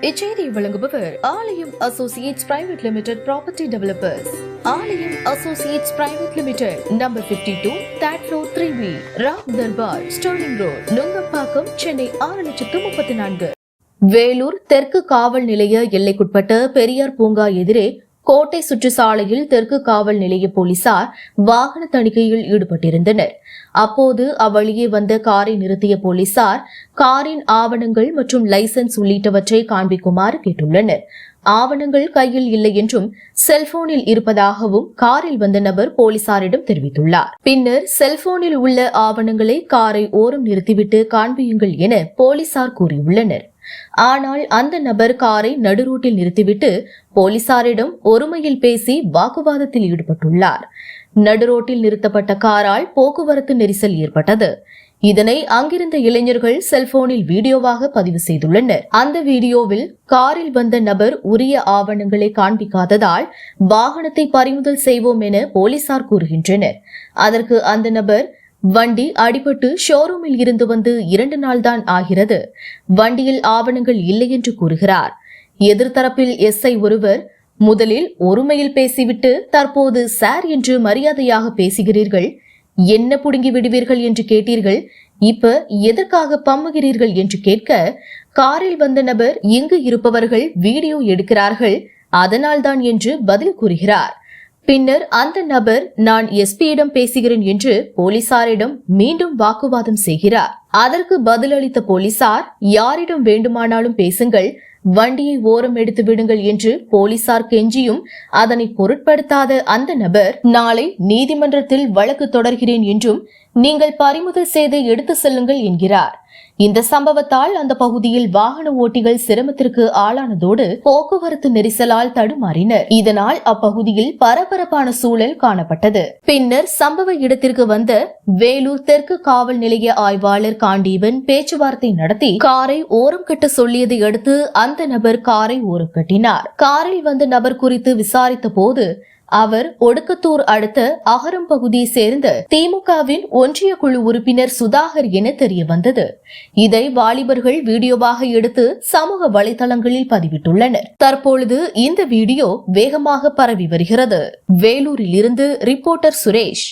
இச்செய்தியை வழங்குபவர் Aalayam associates private limited property developers. Aalayam associates private limited, number 52, third floor, 3B, Ram Darbar, Sterling Road, Nungambakkam, Chennai 6,34,000. Vellore தெற்கு காவல் நிலைய எல்லைக்குட்பட்ட பெரியார் பூங்கா எதிரே கோட்டை சுற்றுச்சாலையில் தெற்கு காவல் நிலைய போலீசார் வாகன தணிக்கையில் ஈடுபட்டிருந்தனர். அப்போது அவ்வழியே வந்த காரை நிறுத்திய போலீசார் காரின் ஆவணங்கள் மற்றும் லைசென்ஸ் உள்ளிட்டவற்றை காண்பிக்குமாறு கேட்டுள்ளனர். ஆவணங்கள் கையில் இல்லை என்றும் செல்போனில் இருப்பதாகவும் காரில் வந்த நபர் போலீசாரிடம் தெரிவித்துள்ளார். பின்னர் செல்போனில் உள்ள ஆவணங்களை காரை ஓரம் நிறுத்திவிட்டு காண்பியுங்கள் என போலீசார் கூறியுள்ளனர். ஆனால் அந்த நபர் காரை நடுரோட்டில் நிறுத்திவிட்டு போலீசாரிடம் ஒருமையில் பேசி வாக்குவாதத்தில் ஈடுபட்டுள்ளார். நடுரோட்டில் நிறுத்தப்பட்ட காரால் போக்குவரத்து நெரிசல் ஏற்பட்டது. இதனை அங்கிருந்த இளைஞர்கள் செல்போனில் வீடியோவாக பதிவு செய்துள்ளனர். அந்த வீடியோவில் காரில் வந்த நபர் உரிய ஆவணங்களை காண்பிக்காததால் வாகனத்தை பறிமுதல் செய்வோம் என போலீசார் கூறுகின்றனர். அதற்கு அந்த நபர், வண்டி அடிபட்டு ஷோரூமில் இருந்து வந்து 2 நாள் தான் ஆகிறது, வண்டியில் ஆவணங்கள் இல்லை என்று கூறுகிறார். எதிர்த்தரப்பில் எஸ்ஐ ஒருவர், முதலில் ஒருமையில் பேசிவிட்டு தற்போது சார் என்று மரியாதையாக பேசுகிறீர்கள், என்ன புடுங்கி விடுவீர்கள் என்று கேட்டீர்கள், இப்ப எதற்காக பம்முகிறீர்கள் என்று கேட்க, காரில் வந்த நபர், இங்கு இருப்பவர்கள் வீடியோ எடுக்கிறார்கள், அதனால்தான் என்று பதில் கூறுகிறார். பின்னர் அந்த நபர், நான் எஸ்பியிடம் பேசுகிறேன் என்று போலீசாரிடம் மீண்டும் வாக்குவாதம் செய்கிறார். அதற்கு பதிலளித்த போலீசார், யாரிடம் வேண்டுமானாலும் பேசுங்கள், வண்டியை ஓரம் எடுத்து விடுங்கள் என்று போலீசார் கெஞ்சியும் அதனை பொருட்படுத்தாத அந்த நபர், நாளை நீதிமன்றத்தில் வழக்கு தொடர்கிறேன் என்றும் நீங்கள் பறிமுதல் செய்து எடுத்து செல்லுங்கள் என்கிறார். இந்த சம்பவத்தால் அந்த பகுதியில் வாகன ஓட்டிகள் சிரமத்திற்கு ஆளானதோடு போக்குவரத்து நெரிசலால் தடுமாறினர். இதனால் அப்பகுதியில் பரபரப்பான சூழல் காணப்பட்டது. பின்னர் சம்பவ இடத்திற்கு வந்த வேலூர் தெற்கு காவல் நிலைய ஆய்வாளர் காண்டீபன் பேச்சுவார்த்தை நடத்தி காரை ஓரம் கட்ட சொல்லியதை அடுத்து அந்த நபர் காரை ஓரம் கட்டினார். காரில் வந்த நபர் குறித்து விசாரித்த போது அவர் ஒடுக்கத்தூர் அடுத்த அகரம் பகுதியை சேர்ந்த திமுகவின் ஒன்றிய குழு உறுப்பினர் சுதாகர் என தெரிய வந்தது. இதை வாலிபர்கள் வீடியோவாக எடுத்து சமூக வலைதளங்களில் பதிவிட்டுள்ளனர். தற்பொழுது இந்த வீடியோ வேகமாக பரவி வருகிறது. வேலூரில் இருந்து ரிப்போர்ட்டர் சுரேஷ்.